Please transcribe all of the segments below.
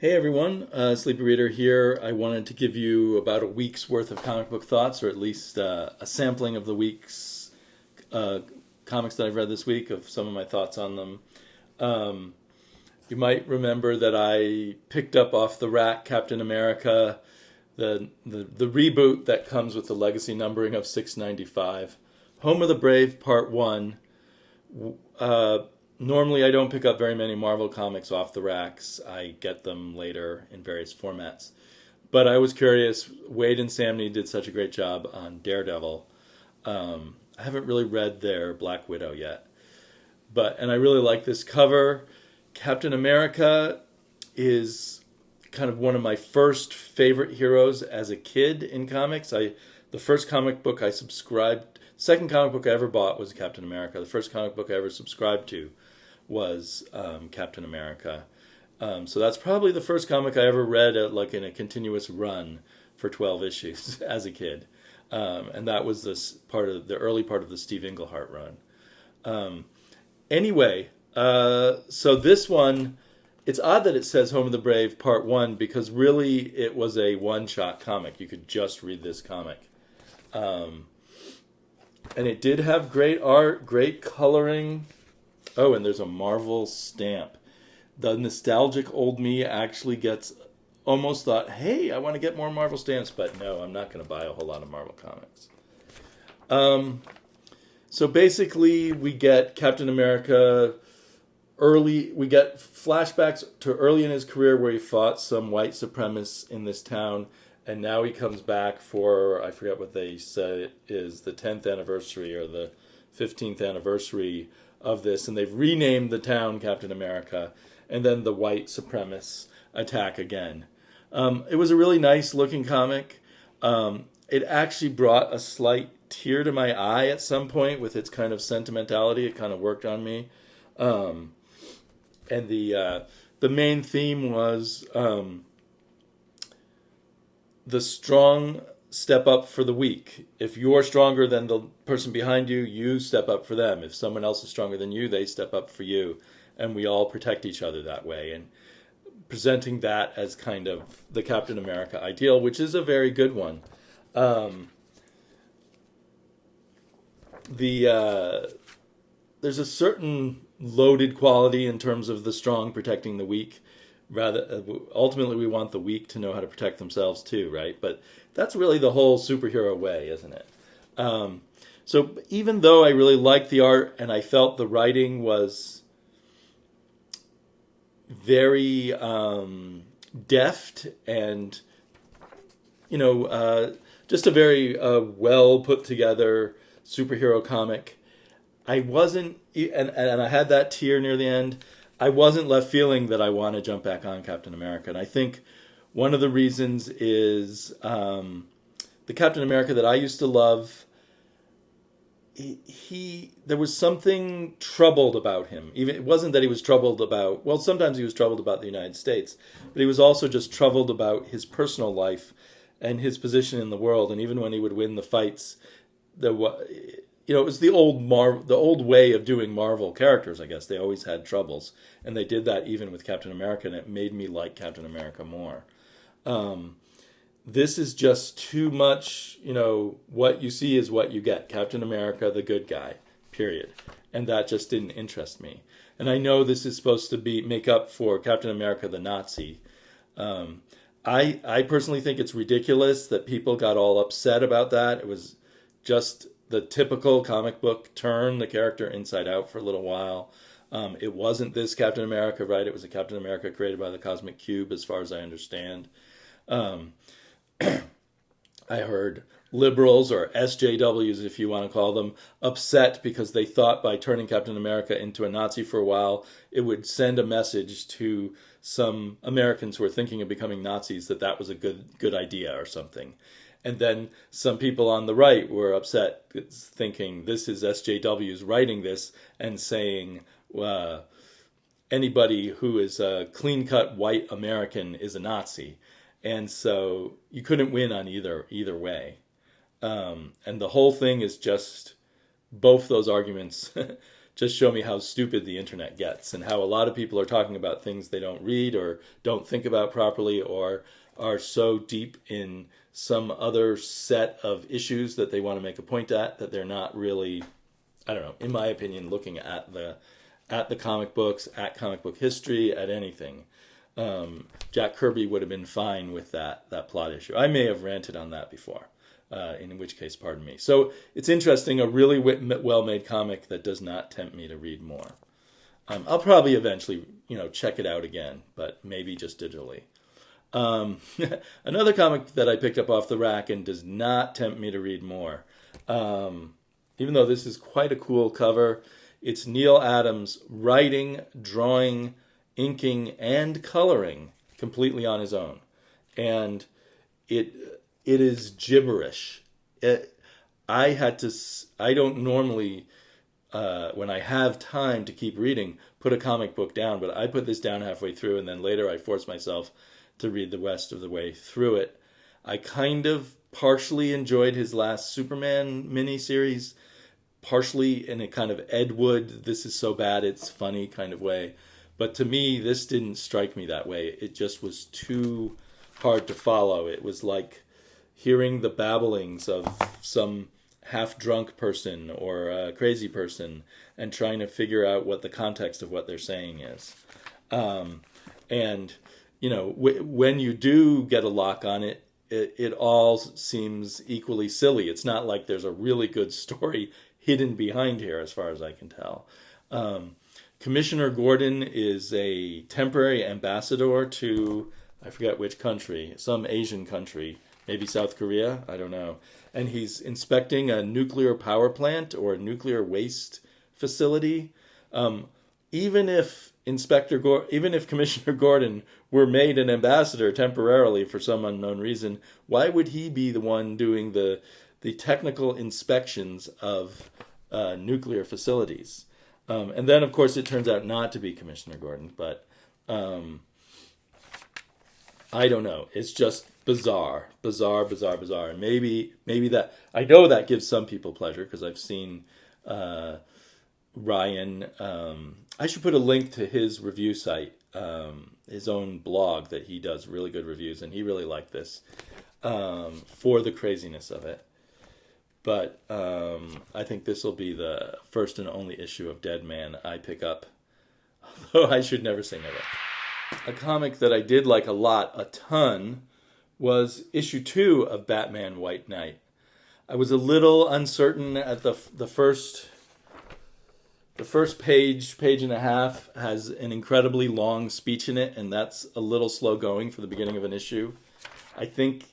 Hey everyone, Sleepy Reader here. I wanted to give you about a week's worth of comic book thoughts, or at least a sampling of the week's uh, comics that I've read this week, of some of my thoughts on them. Um, you might remember that I picked up off the rack Captain America, the reboot that comes with the legacy numbering of 695. Home of the Brave, Part 1. Uh, Normally, I don't pick up very many Marvel comics off the racks. I get them later in various formats. But I was curious. Wade and Samney did such a great job on Daredevil. I haven't really read their Black Widow yet, and I really like this cover. Captain America is kind of one of my first favorite heroes as a kid in comics. The first comic book I subscribed, second comic book I ever bought was Captain America. The first comic book I ever subscribed to was Captain America. So that's probably the first comic I ever read like in a continuous run for 12 issues as a kid. And that was the early part of the Steve Englehart run. Anyway, so this one, it's odd that it says Home of the Brave Part 1 because really it was a one-shot comic. You could just read this comic. And it did have great art, great coloring. Oh, and there's a Marvel stamp. The nostalgic old me actually almost thought, hey, I want to get more Marvel stamps, but no, I'm not going to buy a whole lot of Marvel comics. So basically, we get Captain America early. We get flashbacks to early in his career where he fought some white supremacists in this town, and now he comes back for, I forget what they said it is, the 10th anniversary or the 15th anniversary of this, and they've renamed the town Captain America, and then the white supremacists attack again. It was a really nice looking comic. It actually brought a slight tear to my eye at some point with its kind of sentimentality. It kind of worked on me. And the main theme was the strong step up for the weak. If you're stronger than the person behind you, you step up for them. If someone else is stronger than you, they step up for you. And we all protect each other that way. And presenting that as kind of the Captain America ideal, which is a very good one. There's a certain loaded quality in terms of the strong protecting the weak. Rather, ultimately, we want the weak to know how to protect themselves too, right? But that's really the whole superhero way, isn't it? So even though I really liked the art and I felt the writing was very deft and, just a very well put together superhero comic, I wasn't, and I had that tear near the end. I wasn't left feeling that I want to jump back on Captain America. And I think one of the reasons is the Captain America that I used to love, there was something troubled about him. Even it wasn't that he was troubled about, well, sometimes he was troubled about the United States, but he was also just troubled about his personal life and his position in the world. And even when he would win the fights, it was the old way of doing Marvel characters, I guess. They always had troubles. And they did that even with Captain America, and it made me like Captain America more. This is just too much, what you see is what you get. Captain America, the good guy, period. And that just didn't interest me. And I know this is supposed to make up for Captain America, the Nazi. I personally think it's ridiculous that people got all upset about that. It was just the typical comic book turn the character inside out for a little while. It wasn't this Captain America, right? It was a Captain America created by the Cosmic Cube, as far as I understand. I heard liberals, or SJWs if you want to call them, upset because they thought by turning Captain America into a Nazi for a while, it would send a message to some Americans who were thinking of becoming Nazis that was a good idea or something. And then some people on the right were upset, thinking this is SJWs writing this and saying anybody who is a clean-cut white American is a Nazi. And so you couldn't win on either way. And the whole thing is just both those arguments just show me how stupid the internet gets and how a lot of people are talking about things they don't read or don't think about properly or are so deep in some other set of issues that they want to make a point at that they're not really, I don't know, in my opinion, looking at the comic books, at comic book history, at anything. Jack Kirby would have been fine with that plot issue. I may have ranted on that before. In which case, pardon me. So it's interesting, a really well-made comic that does not tempt me to read more. I'll probably eventually, check it out again, but maybe just digitally. Another comic that I picked up off the rack and does not tempt me to read more, even though this is quite a cool cover, it's Neil Adams writing, drawing, inking, and coloring completely on his own. And it is gibberish. I don't normally, when I have time to keep reading, put a comic book down, but I put this down halfway through, and then later I force myself to read the rest of the way through it. I kind of partially enjoyed his last Superman miniseries, partially in a kind of Ed Wood, this is so bad it's funny kind of way. But to me, this didn't strike me that way. It just was too hard to follow. It was like hearing the babblings of some half-drunk person or a crazy person and trying to figure out what the context of what they're saying is. And, when you do get a lock on it, it all seems equally silly. It's not like there's a really good story hidden behind here, as far as I can tell. Commissioner Gordon is a temporary ambassador to, I forget which country, some Asian country, maybe South Korea, I don't know. And he's inspecting a nuclear power plant or a nuclear waste facility. Even if Commissioner Gordon were made an ambassador temporarily for some unknown reason, why would he be the one doing the technical inspections of nuclear facilities? And then, of course, it turns out not to be Commissioner Gordon, but I don't know. It's just bizarre. And maybe that, I know that gives some people pleasure because I've seen Ryan. I should put a link to his review site, his own blog that he does really good reviews, and he really liked this for the craziness of it. But I think this will be the first and only issue of Deadman I pick up, although I should never say never. A comic that I did like a ton, was issue 2 of Batman White Knight. I was a little uncertain at the first page and a half has an incredibly long speech in it, and that's a little slow going for the beginning of an issue. I think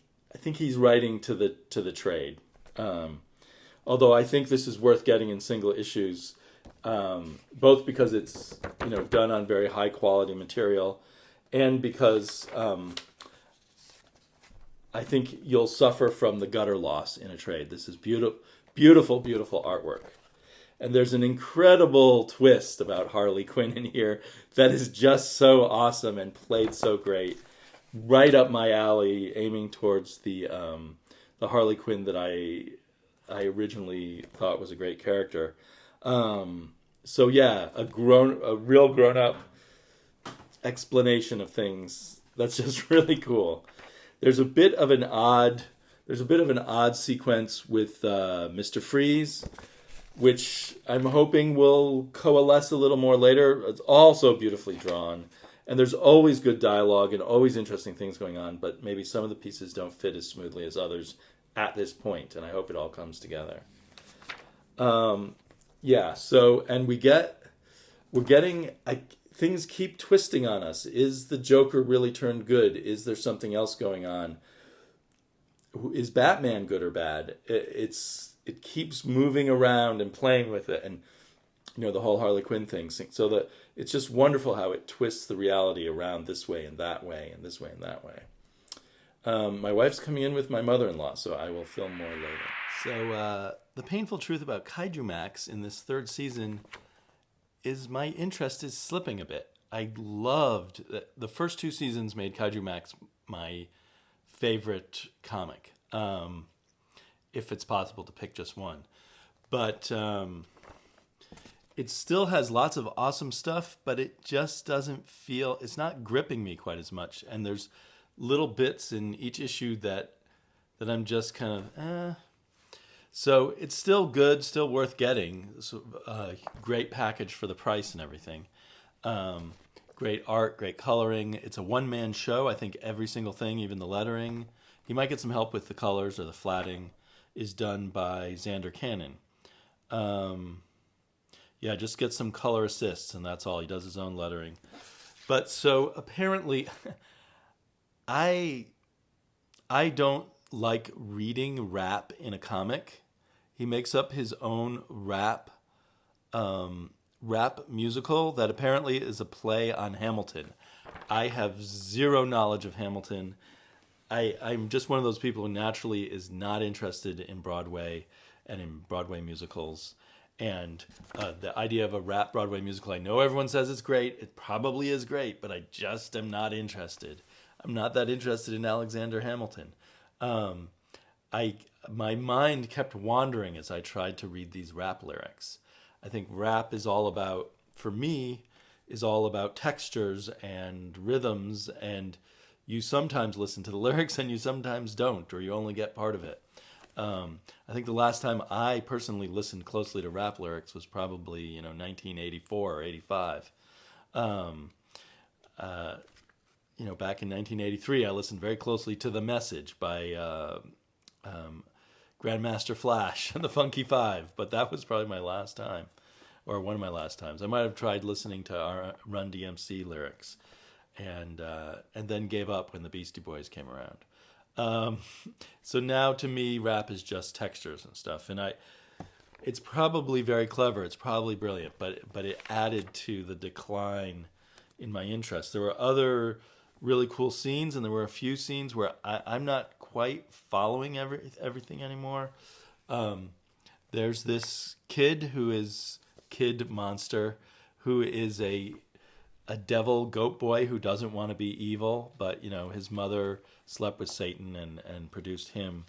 he's writing to the trade. Although I think this is worth getting in single issues, both because it's done on very high quality material, and because I think you'll suffer from the gutter loss in a trade. This is beautiful artwork. And there's an incredible twist about Harley Quinn in here that is just so awesome and played so great. Right up my alley, aiming towards the Harley Quinn that I originally thought was a great character. So yeah, a real grown-up explanation of things that's just really cool. There's a bit of an odd sequence with Mr. Freeze, which I'm hoping will coalesce a little more later. It's also beautifully drawn, and there's always good dialogue and always interesting things going on, but maybe some of the pieces don't fit as smoothly as others at this point, and I hope it all comes together. Things keep twisting on us. Is the Joker really turned good? Is there something else going on? Is Batman good or bad? It keeps moving around and playing with it, and the whole Harley Quinn thing. So that it's just wonderful how it twists the reality around this way and that way and this way and that way. My wife's coming in with my mother-in-law, so I will film more later. So the painful truth about Hydra Max in this third season is my interest is slipping a bit. I loved the first 2 seasons made Hydra Max my favorite comic, if it's possible to pick just one. But it still has lots of awesome stuff, but it just doesn't feel, it's not gripping me quite as much. And there's little bits in each issue that I'm just kind of, So it's still good, still worth getting. So, great package for the price and everything. Great art, great coloring. It's a one-man show. I think every single thing, even the lettering, he might get some help with the colors or the flatting, is done by Xander Cannon. Yeah, just get some color assists, and that's all. He does his own lettering. But so apparently, I don't like reading rap in a comic. He makes up his own rap musical that apparently is a play on Hamilton. I have zero knowledge of Hamilton. I'm just one of those people who naturally is not interested in Broadway and in Broadway musicals. And the idea of a rap Broadway musical, I know everyone says it's great. It probably is great, but I just am not interested. I'm not that interested in Alexander Hamilton. My mind kept wandering as I tried to read these rap lyrics. I think rap is all about, for me, is all about textures and rhythms, and you sometimes listen to the lyrics and you sometimes don't, or you only get part of it. I think the last time I personally listened closely to rap lyrics was probably 1984 or 85. Back in 1983, I listened very closely to The Message by Grandmaster Flash and the Funky Five, but that was probably my last time, or one of my last times. I might have tried listening to our Run DMC lyrics, and then gave up when the Beastie Boys came around. So now to me, rap is just textures and stuff, and it's probably very clever. It's probably brilliant, but it added to the decline in my interest. There were other really cool scenes, and there were a few scenes where I'm not quite following everything anymore. There's this kid monster who is a devil goat boy who doesn't want to be evil, but his mother slept with Satan and produced him,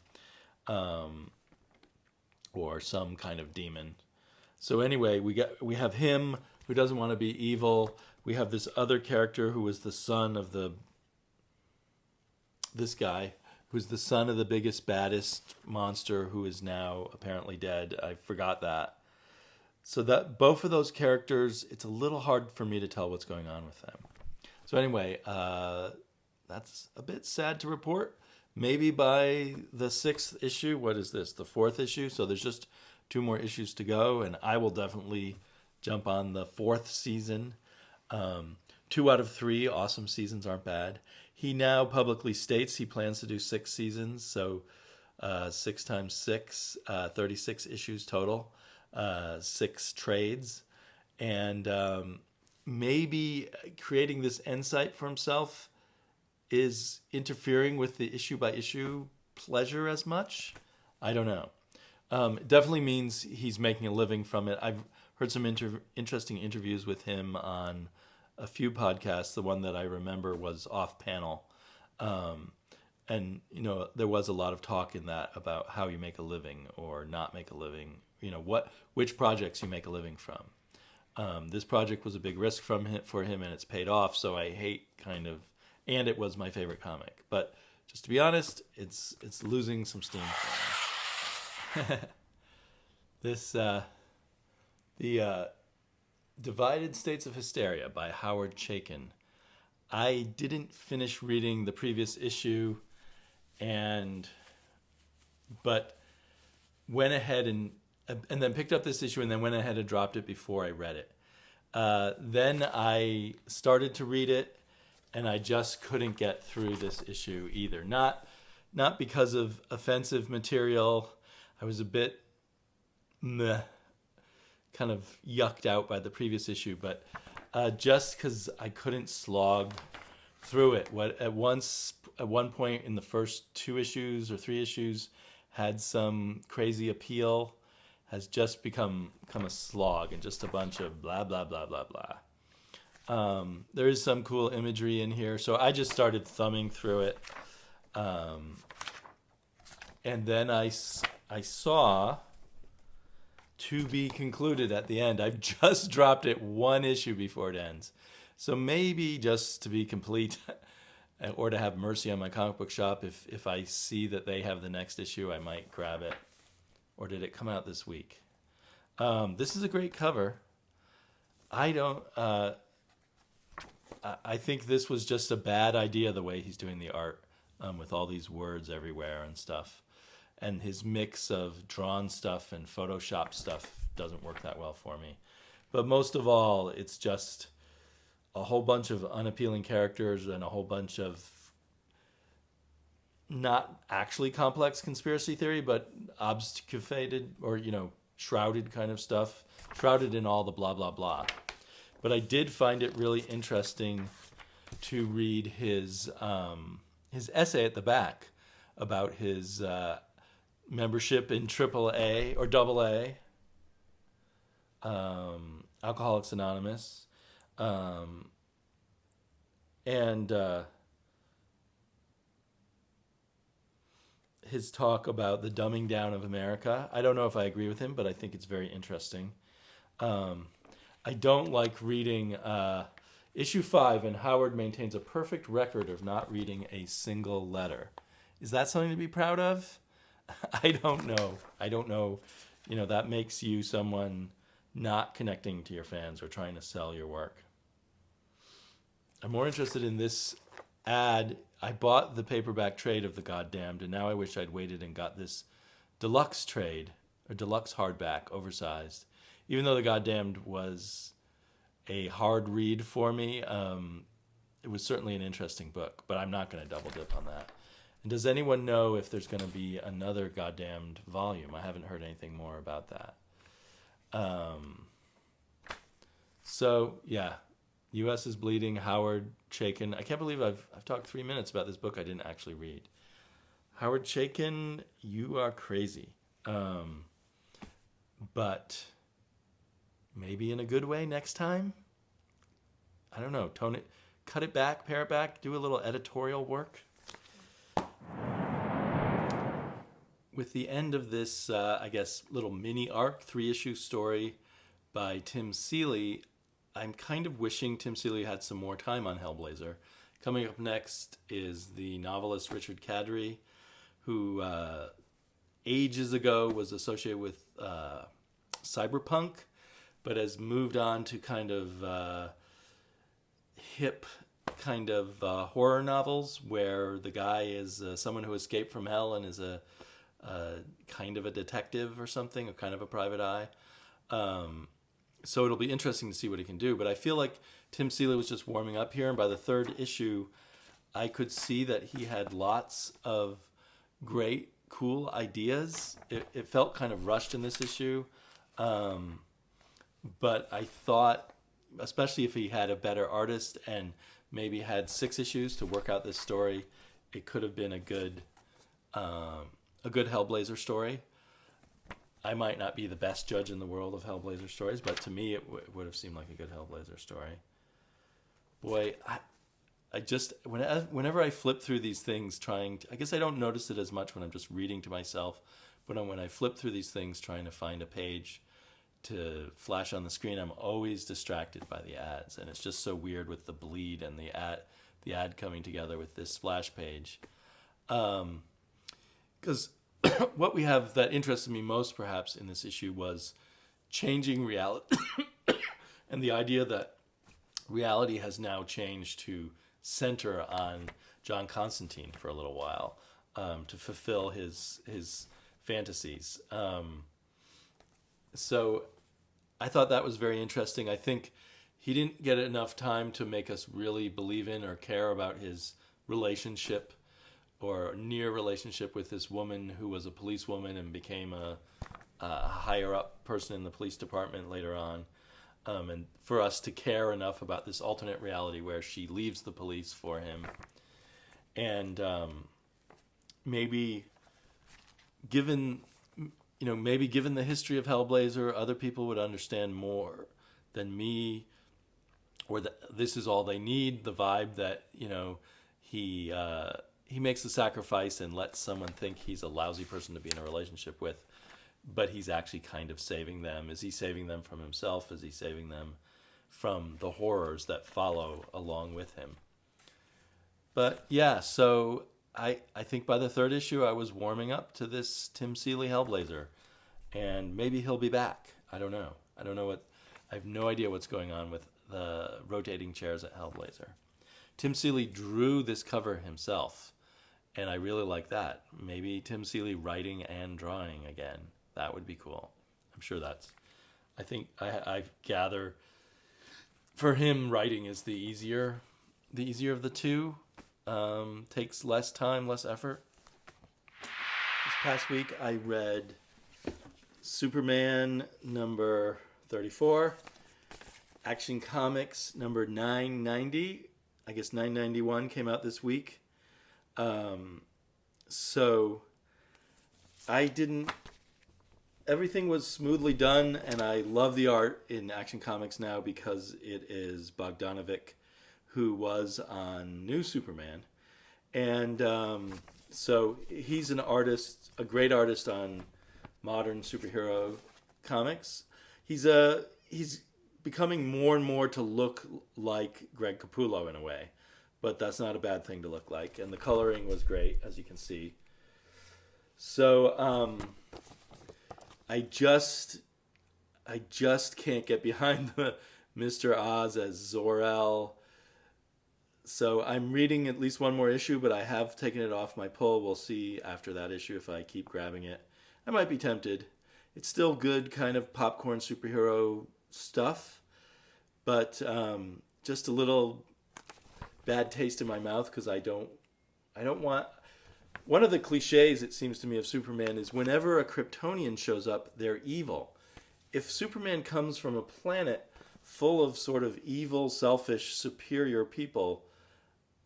or some kind of demon. So anyway, we have him who doesn't want to be evil. We have this other character who was the son of this guy who's the son of the biggest, baddest monster who is now apparently dead. I forgot that. So that both of those characters, it's a little hard for me to tell what's going on with them. So anyway, that's a bit sad to report. Maybe by the 6th issue, what is this, the 4th issue? So there's just 2 more issues to go, and I will definitely jump on the 4th season. 2 out of 3 awesome seasons aren't bad. He now publicly states he plans to do 6 seasons, so 6 times 6, 36 issues total, 6 trades, and maybe creating this end site for himself is interfering with the issue-by-issue pleasure as much. I don't know. It definitely means he's making a living from it. I've heard some interesting interviews with him on a few podcasts. The one that I remember was Off Panel. And, there was a lot of talk in that about how you make a living or not make a living, which projects you make a living from. This project was a big risk for him, and it's paid off, so I hate and it was my favorite comic. But just to be honest, it's losing some steam for me. The Divided States of Hysteria by Howard Chaykin. I didn't finish reading the previous issue, but went ahead and then picked up this issue, and then went ahead and dropped it before I read it. Then I started to read it, and I just couldn't get through this issue either. Not because of offensive material. I was a bit kind of yucked out by the previous issue, but just because I couldn't slog through it. At one point in the first 2 issues or 3 issues had some crazy appeal, has just become a slog and just a bunch of blah blah blah blah blah. There is some cool imagery in here, so I just started thumbing through it, and then I saw to be concluded at the end. I've just dropped it one issue before it ends. So maybe just to be complete or to have mercy on my comic book shop, if I see that they have the next issue, I might grab it. Or did it come out this week? This is a great cover. I don't... I think this was just a bad idea, the way he's doing the art, with all these words everywhere and stuff. And his mix of drawn stuff and Photoshop stuff doesn't work that well for me. But most of all, it's just a whole bunch of unappealing characters and a whole bunch of not actually complex conspiracy theory, but obfuscated or, shrouded kind of stuff. Shrouded in all the blah, blah, blah. But I did find it really interesting to read his essay at the back about his membership in AAA or AA, Alcoholics Anonymous, and his talk about the dumbing down of America. I don't know if I agree with him, but I think it's very interesting. I don't like reading issue 5, and Howard maintains a perfect record of not reading a single letter. Is that something to be proud of? I don't know. That makes you someone not connecting to your fans or trying to sell your work. I'm more interested in this ad. I bought the paperback trade of The Goddamned, and now I wish I'd waited and got this deluxe trade, or deluxe hardback, oversized. Even though The Goddamned was a hard read for me, it was certainly an interesting book, but I'm not going to double dip on that. And does anyone know if there's going to be another Goddamned volume? I haven't heard anything more about that. So, yeah, U.S. is bleeding, Howard Chaykin. I can't believe I've talked 3 minutes about this book I didn't actually read. Howard Chaykin, you are crazy. But maybe in a good way next time? I don't know. Tone it, cut it back, pare it back, do a little editorial work. With the end of this, little mini arc, 3-issue story by Tim Seeley, I'm kind of wishing Tim Seeley had some more time on Hellblazer. Coming up next is the novelist Richard Kadrey, who ages ago was associated with cyberpunk, but has moved on to kind of hip kind of horror novels where the guy is someone who escaped from hell and is a kind of a detective or something, or kind of a private eye. So it'll be interesting to see what he can do. But I feel like Tim Seeley was just warming up here, and by the 3rd issue, I could see that he had lots of great, cool ideas. It felt kind of rushed in this issue. But I thought, especially if he had a better artist and maybe had 6 issues to work out this story, it could have been a good Hellblazer story. I might not be the best judge in the world of Hellblazer stories, but to me it would have seemed like a good Hellblazer story. Boy, I just, whenever I flip through these things I guess I don't notice it as much when I'm just reading to myself, but when I flip through these things trying to find a page to flash on the screen, I'm always distracted by the ads, and it's just so weird with the bleed and the ad coming together with this splash page. Because what we have that interested me most perhaps in this issue was changing reality and the idea that reality has now changed to center on John Constantine for a little while, to fulfill his fantasies. So I thought that was very interesting. I think he didn't get enough time to make us really believe in or care about his relationship or near relationship with this woman who was a policewoman and became a higher up person in the police department later on. And for us to care enough about this alternate reality where she leaves the police for him. And maybe given the history of Hellblazer, other people would understand more than me, or that this is all they need, the vibe that, he makes the sacrifice and lets someone think he's a lousy person to be in a relationship with but he's actually kind of saving them. Is he saving them from himself? Is he saving them from the horrors that follow along with him? But yeah, so I think by the third issue I was warming up to this Tim Seeley Hellblazer, and maybe he'll be back. I don't know. I have no idea what's going on with the rotating chairs at Hellblazer. Tim Seeley drew this cover himself, and I really like that. Maybe Tim Seeley writing and drawing again. That would be cool. I'm sure I think I gather for him writing is the easier of the two. Takes less time, less effort. This past week I read Superman number 34, Action Comics number 990. I guess 991 came out this week. So everything was smoothly done, and I love the art in Action Comics now because it is Bogdanovic, who was on New Superman. And so he's an artist, a great artist on modern superhero comics. He's becoming more and more to look like Greg Capullo in a way, but that's not a bad thing to look like. And the coloring was great, as you can see. So I just can't get behind the Mr. Oz as Zor-El. So I'm reading at least one more issue, but I have taken it off my pull. We'll see after that issue if I keep grabbing it. I might be tempted. It's still good kind of popcorn superhero stuff, but just a little bad taste in my mouth because I don't want... One of the cliches, it seems to me, of Superman is whenever a Kryptonian shows up, they're evil. If Superman comes from a planet full of sort of evil, selfish, superior people,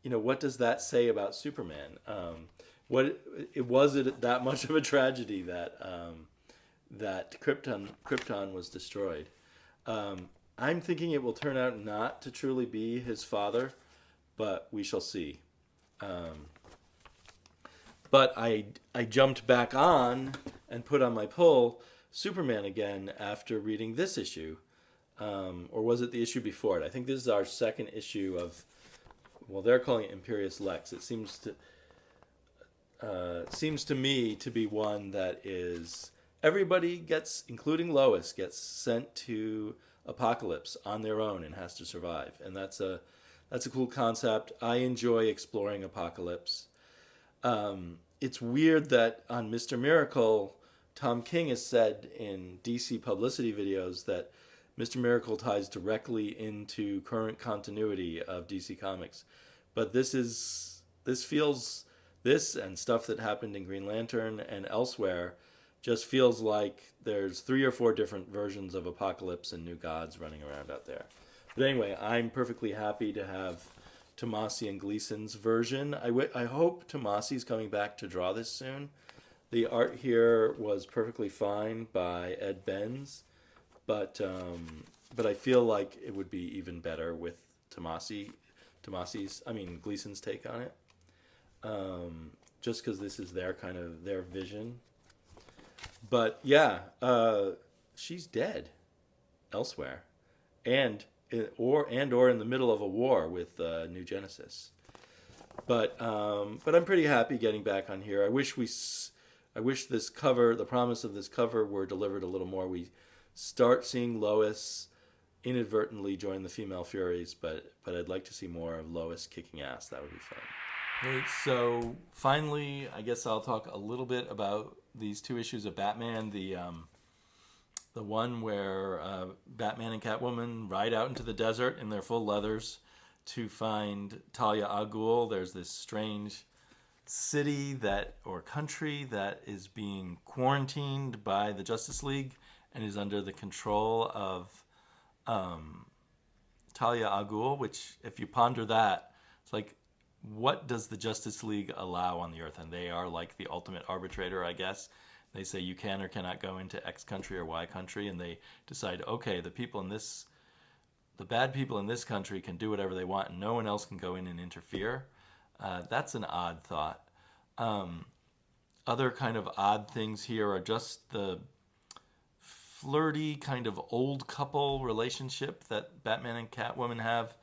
what does that say about Superman? Was it that much of a tragedy that Krypton was destroyed? I'm thinking it will turn out not to truly be his father, but we shall see. But I jumped back on and put on my pull Superman again after reading this issue. Or was it the issue before it? I think this is our second issue of, well, they're calling it Imperious Lex. It seems to me to be one that is, everybody gets, including Lois, gets sent to Apocalypse on their own and has to survive. And that's a cool concept. I enjoy exploring Apocalypse. It's weird that on Mr. Miracle, Tom King has said in DC publicity videos that Mr. Miracle ties directly into current continuity of DC Comics. But this and stuff that happened in Green Lantern and elsewhere just feels like there's 3 or 4 different versions of Apocalypse and New Gods running around out there. But anyway, I'm perfectly happy to have Tomasi and Gleason's version. I hope Tomasi's coming back to draw this soon. The art here was perfectly fine by Ed Benz, but I feel like it would be even better with Gleason's take on it. Just because this is their vision. But yeah, she's dead elsewhere, or in the middle of a war with New Genesis. But I'm pretty happy getting back on here. I wish this cover, the promise of this cover, were delivered a little more. We start seeing Lois inadvertently join the Female Furies, but I'd like to see more of Lois kicking ass. That would be fun. Okay, so finally, I guess I'll talk a little bit about these 2 issues of Batman. The one where Batman and Catwoman ride out into the desert in their full leathers to find Talia al Ghul. There's this strange city or country that is being quarantined by the Justice League and is under the control of Talia al Ghul, which, if you ponder that, it's like, what does the Justice League allow on the Earth? And they are like the ultimate arbitrator, I guess. They say you can or cannot go into X country or Y country, and they decide, okay, the bad people in this country can do whatever they want, and no one else can go in and interfere. That's an odd thought. Other kind of odd things here are just the flirty kind of old couple relationship that Batman and Catwoman have,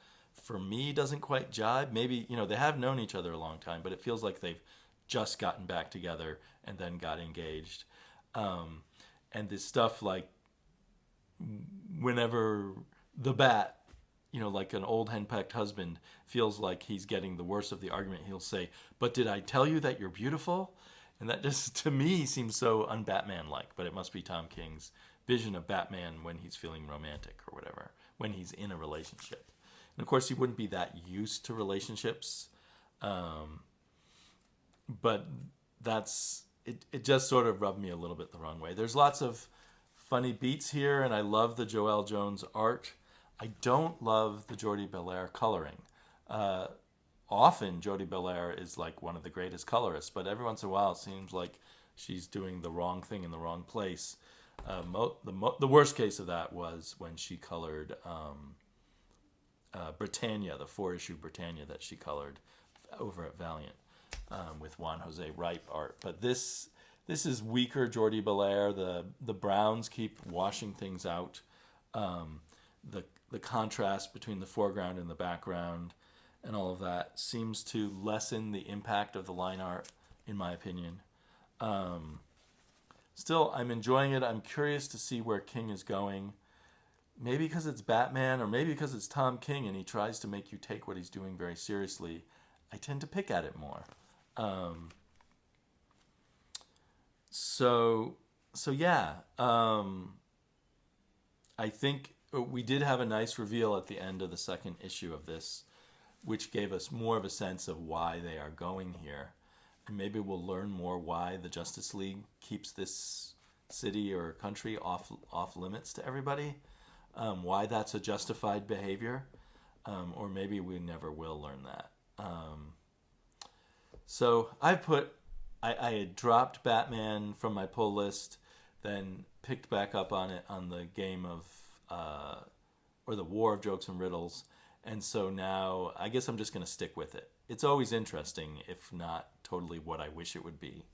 for me, doesn't quite jibe. Maybe, they have known each other a long time, but it feels like they've just gotten back together and then got engaged. And this stuff like whenever the Bat, like an old henpecked husband, feels like he's getting the worst of the argument, he'll say, "But did I tell you that you're beautiful?" And that just, to me, seems so un-Batman-like, but it must be Tom King's vision of Batman when he's feeling romantic or whatever, when he's in a relationship. And of course, he wouldn't be that used to relationships, but it just sort of rubbed me a little bit the wrong way. There's lots of funny beats here, and I love the Joelle Jones art. I don't love the Jordie Bellaire coloring. Often Jordie Bellaire is like one of the greatest colorists, but every once in a while it seems like she's doing the wrong thing in the wrong place. The worst case of that was when she colored Britannia, the 4-issue Britannia that she colored over at Valiant with Juan Jose Ripe art. But this is weaker Jordie Bellaire. The browns keep washing things out. The contrast between the foreground and the background and all of that seems to lessen the impact of the line art, in my opinion. Still, I'm enjoying it. I'm curious to see where King is going. Maybe because it's Batman, or maybe because it's Tom King and he tries to make you take what he's doing very seriously. I tend to pick at it more. So yeah. I think we did have a nice reveal at the end of the second issue of this, which gave us more of a sense of why they are going here. And maybe we'll learn more why the Justice League keeps this city or country off limits to everybody. Why that's a justified behavior. Or maybe we never will learn that. So I had dropped Batman from my pull list, then picked back up on it on the game of, or the War of Jokes and Riddles. And so now I guess I'm just going to stick with it. It's always interesting, if not totally what I wish it would be.